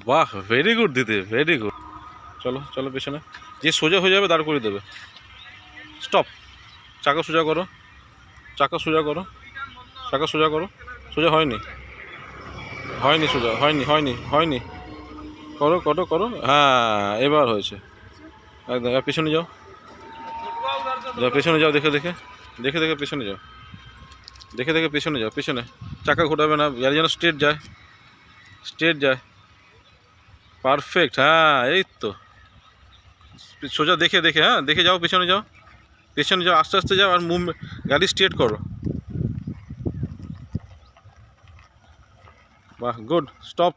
বাহ, very good দিদি, very good. চলো চলো পেছনে, যে সোজা হয়ে যাবে দাঁড় করে দেবে। স্টপ, চাকা সোজা করো, চাকা সোজা করো, চাকা সোজা করো। সোজা হয়নি, হয়নি, সোজা হয়নি, হয়নি, হয়নি। করো করো করো, হ্যাঁ এবার হয়েছে। একদম, পেছনে যাও, যাও পেছনে যাও, দেখে দেখে, দেখে দেখে পেছনে যাও, দেখে দেখে পেছনে যাও, পেছনে। চাকা ঘোরাবে না, গাড়ি যেন স্ট্রেট যায়, স্ট্রেট যায়। পারফেক্ট, হ্যাঁ এই তো। সোজা দেখে দেখে, হ্যাঁ দেখে যাও, পেছনে যাও, পেছনে যাও, আস্তে আস্তে যাও, আর মুভমেন্ট, গাড়ি স্ট্রেট করো। বাহ, গুড। স্টপ।